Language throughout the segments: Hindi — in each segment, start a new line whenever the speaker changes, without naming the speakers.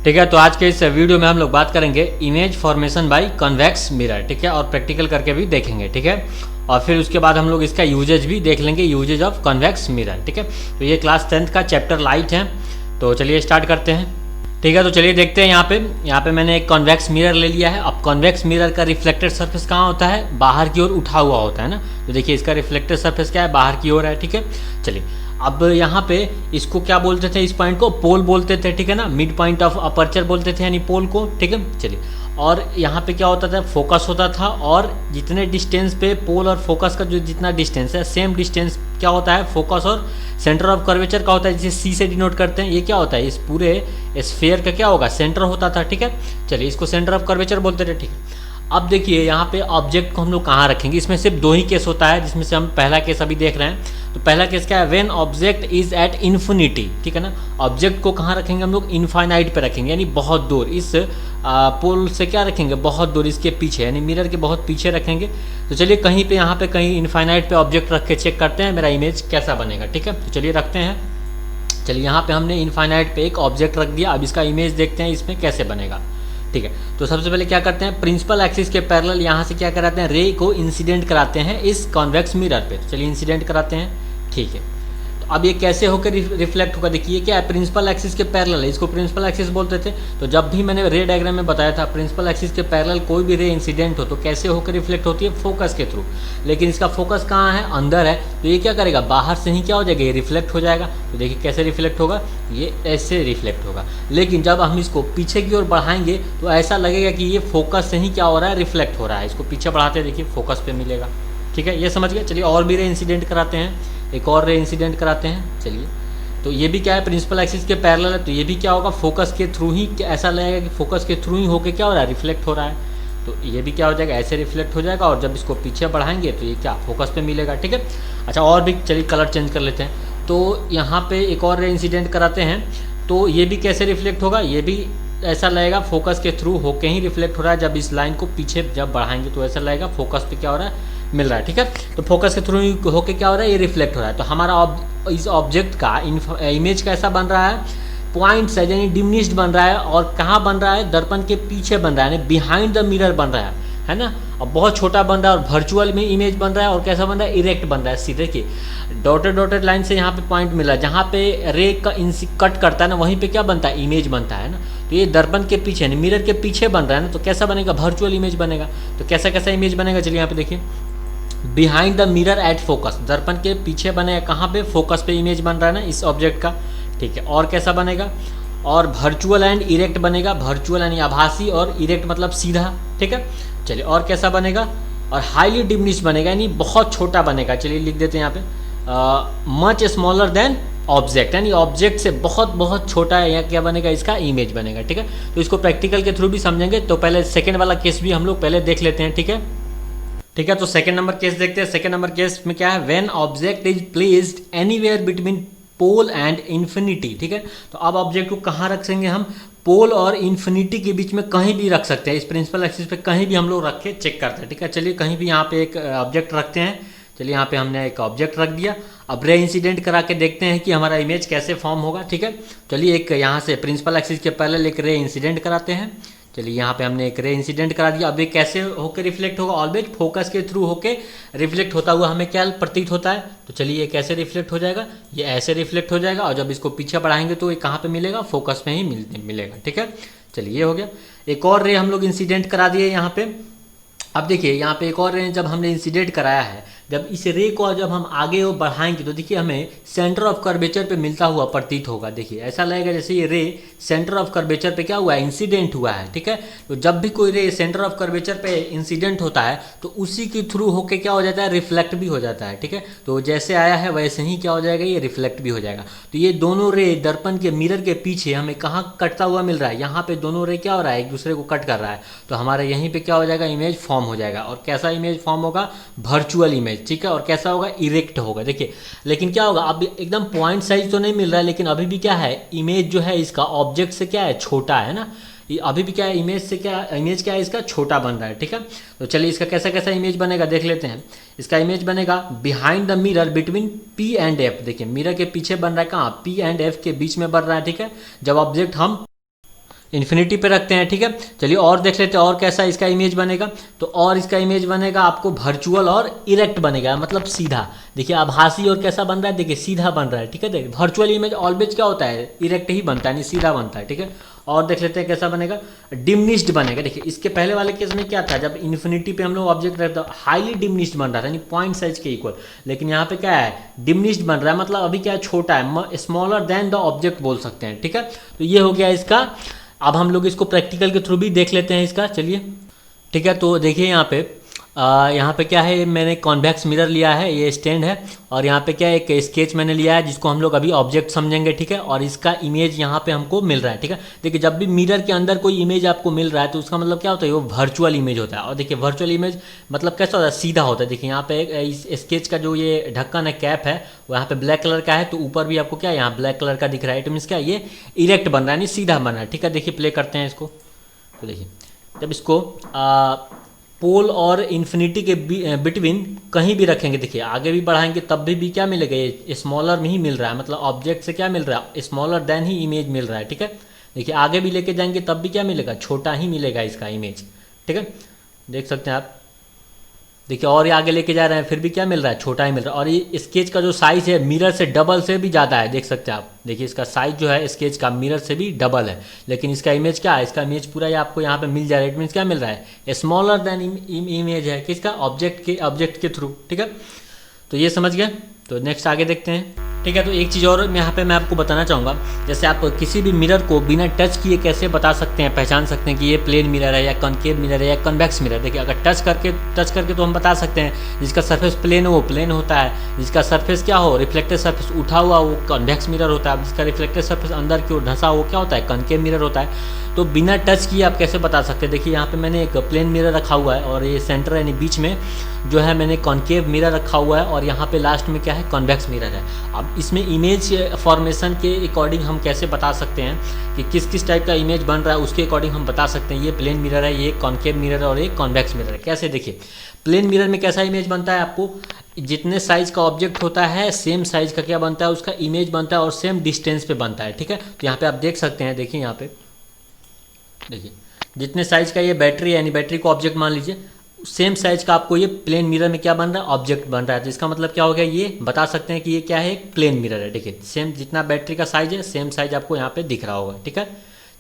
ठीक है। तो आज के इस वीडियो में हम लोग बात करेंगे image formation by convex mirror, ठीक है, और प्रैक्टिकल करके भी देखेंगे, ठीक है। और फिर उसके बाद हम लोग इसका यूजेज भी देख लेंगे, यूजेज ऑफ कन्वेक्स मिरर, ठीक है। तो ये क्लास 10th का चैप्टर लाइट है। तो चलिए स्टार्ट करते हैं, ठीक है। तो चलिए देखते हैं यहाँ पे मैंने एक कॉन्वेक्स मिरर ले लिया है। अब कॉन्वेक्स मिरर का रिफ्लेक्टेड सरफेस कहाँ होता है? बाहर की ओर उठा हुआ होता है ना। तो देखिए इसका रिफ्लेक्टेड सरफेस क्या है? बाहर की ओर है, ठीक है। चलिए अब यहाँ पे इसको क्या बोलते थे? इस पॉइंट को पोल बोलते थे, ठीक है ना। मिड पॉइंट ऑफ अपर्चर बोलते थे, यानी पोल को, ठीक है। चलिए और यहाँ पे क्या होता था? फोकस होता था, और जितने डिस्टेंस पे पोल और फोकस का जो जितना डिस्टेंस है, सेम डिस्टेंस क्या होता है? फोकस और सेंटर ऑफ कर्वेचर का होता है, जिसे सी से डिनोट करते हैं। ये क्या होता है? इस पूरे स्फीयर का क्या होगा? सेंटर होता था, ठीक है। चलिए इसको सेंटर ऑफ कर्वेचर बोलते थे, ठीक है। अब देखिए यहाँ पे ऑब्जेक्ट को हम लोग कहाँ रखेंगे? इसमें सिर्फ दो ही केस होता है, जिसमें से हम पहला केस अभी देख रहे हैं। तो पहला केस क्या है? When object is at infinity, ठीक है ना। ऑब्जेक्ट को कहाँ रखेंगे हम लोग? इनफाइनाइट पे रखेंगे, यानी बहुत दूर। इस पोल से क्या रखेंगे? बहुत दूर, इसके पीछे, यानी मिरर के बहुत पीछे रखेंगे। तो चलिए कहीं पे यहाँ पे कहीं इनफाइनाइट पे ऑब्जेक्ट रख के चेक करते हैं मेरा इमेज कैसा बनेगा, ठीक है। तो चलिए रखते हैं। चलिए यहाँ पे हमने इनफाइनाइट पे एक ऑब्जेक्ट रख दिया। अब इसका इमेज देखते हैं इसमें कैसे बनेगा, ठीक है। तो सबसे पहले क्या करते हैं? प्रिंसिपल एक्सिस के पैरेलल यहाँ से क्या कराते हैं? रे को इंसिडेंट कराते हैं इस कॉन्वेक्स मिरर पे। तो चलिए इंसिडेंट कराते हैं, ठीक है। तो अब ये कैसे होकर रिफ्लेक्ट होगा? देखिए क्या है? प्रिंसिपल एक्सिस के पैरेलल है, इसको प्रिंसिपल एक्सिस बोलते थे। तो जब भी मैंने रे डायग्राम में बताया था, प्रिंसिपल एक्सिस के पैरेलल कोई भी रे इंसिडेंट हो तो कैसे होकर रिफ्लेक्ट होती है? फोकस के थ्रू। लेकिन इसका फोकस कहाँ है? अंदर है। तो ये क्या करेगा? बाहर से ही क्या हो जाएगा? ये रिफ्लेक्ट हो जाएगा। तो देखिए कैसे रिफ्लेक्ट होगा? ये ऐसे रिफ्लेक्ट होगा। लेकिन जब हम इसको पीछे की ओर बढ़ाएंगे तो ऐसा लगेगा कि ये फोकस से ही क्या हो रहा है? रिफ्लेक्ट हो रहा है। इसको पीछे बढ़ाते देखिए फोकस पे मिलेगा, ठीक है। ये समझ गए। चलिए और भी रे इंसिडेंट कराते हैं, एक और रे इंसिडेंट कराते हैं। चलिए तो ये भी क्या है? प्रिंसिपल एक्सिस के पैरेलल है। तो ये भी क्या होगा? फोकस के थ्रू ही, ऐसा लगेगा कि फोकस के थ्रू ही होके क्या हो रहा है? रिफ्लेक्ट हो रहा है। तो ये भी क्या हो जाएगा? ऐसे रिफ्लेक्ट हो जाएगा। और जब इसको पीछे बढ़ाएंगे तो ये क्या? फोकस पे मिलेगा, ठीक है। अच्छा और भी चलिए कलर चेंज कर लेते हैं। तो यहाँ पे एक और रे इंसिडेंट कराते हैं। तो ये भी कैसे रिफ्लेक्ट होगा? ये भी ऐसा लगेगा फोकस के थ्रू होके ही रिफ्लेक्ट हो रहा है। जब इस लाइन को पीछे जब बढ़ाएंगे तो ऐसा लगेगा फोकस पे क्या हो रहा है? मिल रहा है, ठीक है। तो फोकस के थ्रू होके क्या हो रहा है? ये रिफ्लेक्ट हो रहा है। तो हमारा इस ऑब्जेक्ट का इमेज कैसा बन रहा है? पॉइंट्स है, यानी डिमिनिश्ड बन रहा है। और कहाँ बन रहा है? दर्पण के पीछे बन रहा है, यानी बिहाइंड द मिरर बन रहा है ना। और बहुत छोटा बन रहा है, और वर्चुअल में इमेज बन रहा है। और कैसा बन रहा है? इरेक्ट बन रहा है, सीधे की डॉटेड लाइन से यहाँ पे पॉइंट मिल रहा है। जहाँ पे रे का कट करता है ना, वहीं पे क्या बनता है? इमेज बनता है ना। तो ये दर्पण के पीछे, यानी मिरर के पीछे बन रहा है ना। तो कैसा बनेगा? वर्चुअल इमेज बनेगा। तो कैसा कैसा इमेज बनेगा? चलिए यहाँ पे देखिए, behind the mirror at focus, दर्पण के पीछे बनेगा। कहाँ पे? फोकस पे इमेज बन रहा है ना इस ऑब्जेक्ट का, ठीक है। और कैसा बनेगा? और वर्चुअल एंड इरेक्ट बनेगा। वर्चुअल यानी आभासी, और इरेक्ट मतलब सीधा, ठीक है। चलिए और कैसा बनेगा? और हाईली डिमिनिश्ड बनेगा, यानी बहुत छोटा बनेगा। चलिए लिख देते हैं यहाँ पे, मच स्मॉलर देन ऑब्जेक्ट, यानी ऑब्जेक्ट से बहुत बहुत छोटा है। यहाँ क्या बनेगा? इसका इमेज बनेगा, ठीक है। तो इसको प्रैक्टिकल के थ्रू भी समझेंगे। तो पहले सेकेंड वाला केस भी हम लोग पहले देख लेते हैं, ठीक है। ठीक है, तो सेकेंड नंबर केस देखते हैं। सेकेंड नंबर केस में क्या है? When object is placed anywhere between pole and infinity, ठीक है। तो अब ऑब्जेक्ट को कहाँ रख सकेंगे हम? पोल और इन्फिनिटी के बीच में कहीं भी रख सकते हैं। इस प्रिंसिपल एक्सिस पे कहीं भी हम लोग रख के चेक करते हैं, ठीक है। चलिए कहीं भी यहाँ पे एक ऑब्जेक्ट रखते हैं। चलिए यहाँ पे हमने एक ऑब्जेक्ट रख दिया। अब रे इंसिडेंट करा के देखते हैं कि हमारा इमेज कैसे फॉर्म होगा, ठीक है। चलिए एक यहाँ से प्रिंसिपल एक्सिस के पैरेलल एक रे इंसिडेंट कराते हैं। चलिए यहाँ पे हमने एक रे इंसिडेंट करा दिया। अब ये कैसे होकर रिफ्लेक्ट होगा? ऑलवेज फोकस के थ्रू होके रिफ्लेक्ट होता हुआ हमें क्या प्रतीत होता है? तो चलिए ये कैसे रिफ्लेक्ट हो जाएगा? ये ऐसे रिफ्लेक्ट हो जाएगा। और जब इसको पीछे बढ़ाएंगे तो ये कहाँ पे मिलेगा? फोकस में ही मिलेगा, ठीक है। चलिए ये हो गया। एक और रे हम लोग इंसिडेंट करा दिए यहाँ पे। अब देखिए यहाँ पे एक और रे जब हमने इंसिडेंट कराया है, जब इस रे को जब हम आगे और बढ़ाएंगे तो देखिए हमें सेंटर ऑफ कर्वेचर पे मिलता हुआ प्रतीत होगा। देखिए ऐसा लगेगा जैसे ये रे सेंटर ऑफ कर्वेचर पे क्या हुआ है? इंसिडेंट हुआ है, ठीक है। तो जब भी कोई रे सेंटर ऑफ कर्वेचर पे इंसिडेंट होता है तो उसी के थ्रू होके क्या हो जाता है? रिफ्लेक्ट भी हो जाता है, ठीक है। तो जैसे आया है वैसे ही क्या हो जाएगा? ये रिफ्लेक्ट भी हो जाएगा। तो ये दोनों रे दर्पण के मिरर के पीछे हमें कहाँ कटता हुआ मिल रहा है? यहाँ पे दोनों रे क्या हो रहा है? एक दूसरे को कट कर रहा है। तो हमारे यहीं पे क्या हो जाएगा? इमेज फॉर्म हो जाएगा। और कैसा इमेज फॉर्म होगा? वर्चुअल इमेज, ठीक है। और कैसा होगा? इरेक्ट होगा। देखिए लेकिन क्या होगा? अब एकदम पॉइंट साइज तो नहीं मिल रहा है, लेकिन अभी भी क्या है? इमेज जो है इसका ऑब्जेक्ट से क्या है? छोटा है ना। ये अभी भी क्या है? इमेज से क्या, इमेज क्या है इसका? छोटा बन रहा है, ठीक है। तो चलिए इसका कैसा कैसा इमेज बनेगा देख लेते हैं। इसका इमेज बनेगा behind the mirror between P and F. देखिए मिरर के पीछे बन रहा है कहाँ? पी एंड एफ के बीच में बन रहा है, ठीक है। जब ऑब्जेक्ट हम इन्फिनिटी पे रखते हैं, ठीक है। चलिए और देख लेते हैं और कैसा इसका इमेज बनेगा। तो और इसका इमेज बनेगा आपको वर्चुअल और इरेक्ट बनेगा, मतलब सीधा। देखिए आभासी और कैसा बन रहा है, देखिए सीधा बन रहा है, ठीक है। देखिए वर्चुअल इमेज ऑलवेज क्या होता है, इरेक्ट ही बनता है, नहीं सीधा बनता है, ठीक है। और देख लेते हैं कैसा बनेगा, डिमनिश्ड बनेगा। देखिए इसके पहले वाले केस में क्या था, जब इन्फिनिटी पे हम लोग ऑब्जेक्ट रहता हाईली डिमनिश्ड बन रहा था, यानी पॉइंट साइज के इक्वल। लेकिन यहाँ पे क्या है, डिमनिश्ड बन रहा है, मतलब अभी क्या है, छोटा है, स्मॉलर देन द ऑब्जेक्ट बोल सकते हैं, ठीक है। तो ये हो गया इसका। अब हम लोग इसको प्रैक्टिकल के थ्रू भी देख लेते हैं इसका, चलिए ठीक है। तो देखिए यहाँ पे क्या है, मैंने कॉन्वेक्स मिरर लिया है, ये स्टैंड है। और यहाँ पे क्या है, एक स्केच मैंने लिया है जिसको हम लोग अभी ऑब्जेक्ट समझेंगे, ठीक है। और इसका इमेज यहाँ पे हमको मिल रहा है, ठीक है। देखिए जब भी मिरर के अंदर कोई इमेज आपको मिल रहा है तो उसका मतलब क्या होता है, वो वर्चुअल इमेज होता है। और देखिए वर्चुअल इमेज मतलब कैसा होता है, सीधा होता है। देखिए यहाँ पे इस स्केच का जो ये ढक्कन है, कैप है, वो यहाँ पे ब्लैक कलर का है, तो ऊपर भी आपको क्या यहाँ ब्लैक कलर का दिख रहा है। इट मीन्स क्या, ये इरेक्ट बन रहा है, नहीं सीधा बन रहा है, ठीक है। देखिए प्ले करते हैं इसको। तो देखिए जब इसको पोल और इन्फिनिटी के बिटवीन कहीं भी रखेंगे, देखिए आगे भी बढ़ाएंगे तब भी क्या मिलेगा, ये स्मॉलर में ही मिल रहा है, मतलब ऑब्जेक्ट से क्या मिल रहा है, स्मॉलर देन ही इमेज मिल रहा है, ठीक है। देखिए आगे भी लेके जाएंगे तब भी क्या मिलेगा, छोटा ही मिलेगा इसका इमेज, ठीक है। देख सकते हैं आप, देखिए और ये आगे लेके जा रहे हैं फिर भी क्या मिल रहा है, छोटा ही मिल रहा है। और ये स्केच का जो साइज है मिरर से डबल से भी ज़्यादा है, देख सकते हैं आप। देखिए इसका साइज जो है स्केच का मिरर से भी डबल है, लेकिन इसका इमेज क्या है, इसका इमेज पूरा ये आपको यहाँ पे मिल जा रहा है। इट मीन्स क्या मिल रहा है, स्मॉलर देन इमेज है किसका, ऑब्जेक्ट के थ्रू, ठीक है। तो ये समझ गए। तो नेक्स्ट आगे देखते हैं, ठीक है। तो एक चीज़ और यहाँ पे मैं आपको बताना चाहूँगा, जैसे आप किसी भी मिरर को बिना टच किए कैसे बता सकते हैं, पहचान सकते हैं कि ये प्लेन मिरर है या कॉनकेव मिरर है या कन्वेक्स मिरर। देखिए अगर टच करके तो हम बता सकते हैं, जिसका सरफेस प्लेन हो वो प्लेन होता है, जिसका सरफेस क्या हो, रिफ्लेक्टेड सरफेस उठा हुआ वो कन्वेक्स मिरर होता है, जिसका रिफ्लेक्टेड सरफेस अंदर की ओर धंसा वो क्या होता है, कॉनकेव मिरर होता है। तो बिना टच किए आप कैसे बता सकते हैं। देखिए यहाँ पे मैंने एक प्लेन मिरर रखा हुआ है और ये सेंटर यानी बीच में जो है मैंने कॉनकेव मिरर रखा हुआ है, और यहाँ पे लास्ट में क्या है, कॉन्वेक्स मिरर है। अब इसमें इमेज फॉर्मेशन के अकॉर्डिंग हम कैसे बता सकते हैं कि किस किस टाइप का इमेज बन रहा है, उसके अकॉर्डिंग हम बता सकते हैं ये प्लेन मिरर है, ये कॉनकेव मिरर है और ये कॉन्वेक्स मिरर है। कैसे, देखिए प्लेन मिरर में कैसा इमेज बनता है, आपको जितने साइज का ऑब्जेक्ट होता है सेम साइज का क्या बनता है, उसका इमेज बनता है और सेम डिस्टेंस पे बनता है, ठीक है। तो यहाँ पे आप देख सकते हैं, देखिए यहाँ पे देखिए जितने साइज का ये बैटरी है, यानी बैटरी को ऑब्जेक्ट मान लीजिए, सेम साइज का आपको ये प्लेन मिरर में क्या बन रहा है, ऑब्जेक्ट बन रहा है। तो इसका मतलब क्या हो गया, ये बता सकते हैं कि ये क्या है, एक प्लेन मिरर है। देखिए सेम जितना बैटरी का साइज है सेम साइज आपको यहाँ पे दिख रहा होगा, ठीक है।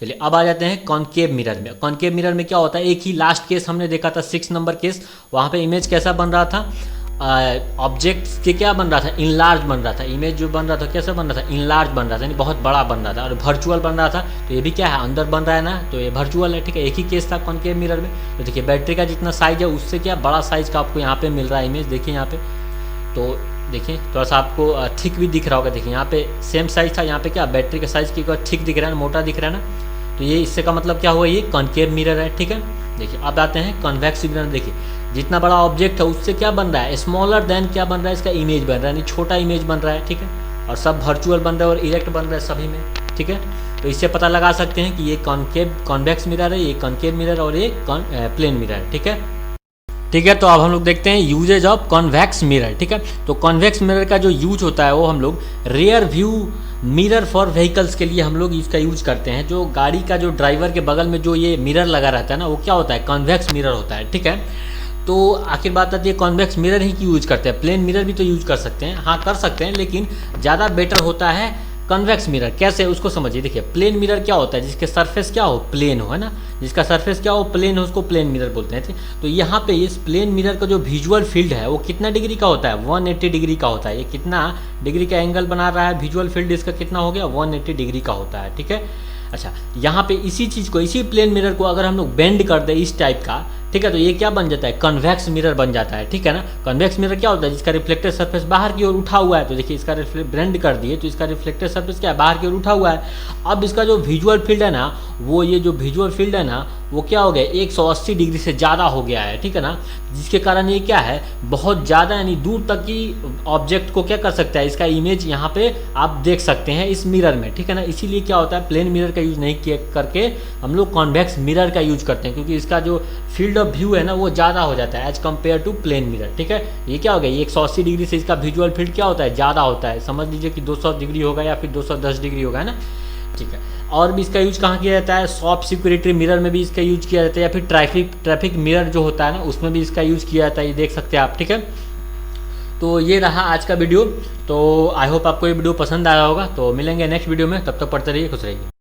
चलिए अब आ जाते हैं कॉनकेव मिरर में। कॉनकेव मिरर में क्या होता है, एक ही लास्ट केस हमने देखा था 6 नंबर केस, वहाँ पे इमेज कैसा बन रहा था, ऑब्जेक्ट के क्या बन रहा था, इनलार्ज बन रहा था। इमेज जो बन रहा था कैसा बन रहा था, इनलार्ज बन रहा था, यानी बहुत बड़ा बन रहा था। और वर्चुअल बन रहा था, तो ये भी क्या है, अंदर बन रहा है ना, तो ये वर्चुअल है, ठीक है। एक ही केस था कॉनकेव मिरर में। तो देखिए बैटरी का जितना साइज है उससे क्या बड़ा साइज का आपको यहाँ पे मिल रहा है इमेज, देखिए यहाँ पे। तो देखिए थोड़ा सा आपको थिक भी दिख रहा होगा, देखिए यहाँ पे सेम साइज था, यहाँ पे क्या बैटरी का साइज की थिक दिख रहा है, मोटा दिख रहा है ना। तो ये इससे का मतलब क्या हुआ, ये कॉनकेव मिरर है, ठीक है। देखिए अब आते हैं कॉन्वेक्स मिरर। देखिए जितना बड़ा ऑब्जेक्ट है उससे क्या बन रहा है, स्मॉलर देन क्या बन रहा है, इसका इमेज बन रहा है, यानी छोटा इमेज बन रहा है, ठीक है। और सब वर्चुअल बन रहा है और इरेक्ट बन रहा है सभी में, ठीक है। तो इससे पता लगा सकते हैं कि ये कॉन्वेक्स मिरर है, ये कॉनकेव मिरर और ये प्लेन मिरर है, ठीक है। ठीक है, तो अब हम लोग देखते हैं यूजेज ऑफ कॉन्वेक्स मिरर, ठीक है। तो कॉन्वेक्स मिरर का जो यूज होता है वो हम लोग rear view mirror for vehicles के लिए हम लोग इसका यूज करते हैं। जो गाड़ी का जो ड्राइवर के बगल में जो ये मिरर लगा रहता है ना, वो क्या होता है, कॉन्वेक्स मिरर होता है, ठीक है। तो आखिर बात आती है कॉन्वेक्स मिरर ही क्यों यूज करते हैं, प्लेन मिरर भी तो यूज कर सकते हैं, हाँ कर सकते हैं, लेकिन ज़्यादा बेटर होता है कन्वेक्स मिरर। कैसे उसको समझिए। देखिए प्लेन मिरर क्या होता है, जिसके सरफेस क्या हो, प्लेन हो, है ना, जिसका सरफेस क्या हो, प्लेन हो, उसको प्लेन मिरर बोलते हैं। तो यहाँ पे इस प्लेन मिरर का जो विजुअल फील्ड है वो कितना डिग्री का होता है, 180 डिग्री का होता है। ये कितना डिग्री का एंगल बना रहा है, विजुअल फील्ड इसका कितना हो गया, 180 डिग्री का होता है, ठीक है। अच्छा, यहाँ पे इसी चीज़ को, इसी प्लेन मिरर को अगर हम लोग बेंड कर दें इस टाइप का, ठीक है, तो ये क्या बन जाता है, कन्वेक्स मिरर बन जाता है, ठीक है ना। कन्वेक्स मिरर क्या होता है, जिसका रिफ्लेक्टेड सरफेस बाहर की ओर उठा हुआ है। तो देखिए इसका बेंड कर दिए तो इसका रिफ्लेक्टेड सरफेस क्या है, बाहर की ओर उठा हुआ है। अब इसका जो विजुअल फील्ड है ना, वो ये जो विजुअल फील्ड है ना, वो क्या हो गया, 180 डिग्री से ज़्यादा हो गया है, ठीक है ना। जिसके कारण ये क्या है, बहुत ज़्यादा यानी दूर तक की ऑब्जेक्ट को क्या कर सकता है, इसका इमेज यहाँ पे आप देख सकते हैं इस मिरर में, ठीक है ना। इसीलिए क्या होता है, प्लेन मिरर का यूज नहीं किया करके हम लोग कॉन्वेक्स मिरर का यूज करते हैं, क्योंकि इसका जो फील्ड ऑफ व्यू है ना वो ज़्यादा हो जाता है as compare to plane mirror, ठीक है। ये क्या हो गया, 180 डिग्री से इसका विजुअल फील्ड क्या होता है, ज़्यादा होता है। समझ लीजिए कि 200 डिग्री होगा या फिर 210 डिग्री होगा, है ना, ठीक है। और भी इसका यूज कहाँ किया जाता है, सॉफ्ट सिक्योरिटी मिरर में भी इसका यूज किया जाता है, या फिर ट्रैफिक मिरर जो होता है ना उसमें भी इसका यूज किया जाता है, ये देख सकते हैं आप। ठीक है, तो ये रहा आज का वीडियो। तो आई होप आपको ये वीडियो पसंद आया होगा। तो मिलेंगे नेक्स्ट वीडियो में, तब तक पढ़ते रहिए, खुश रहिए।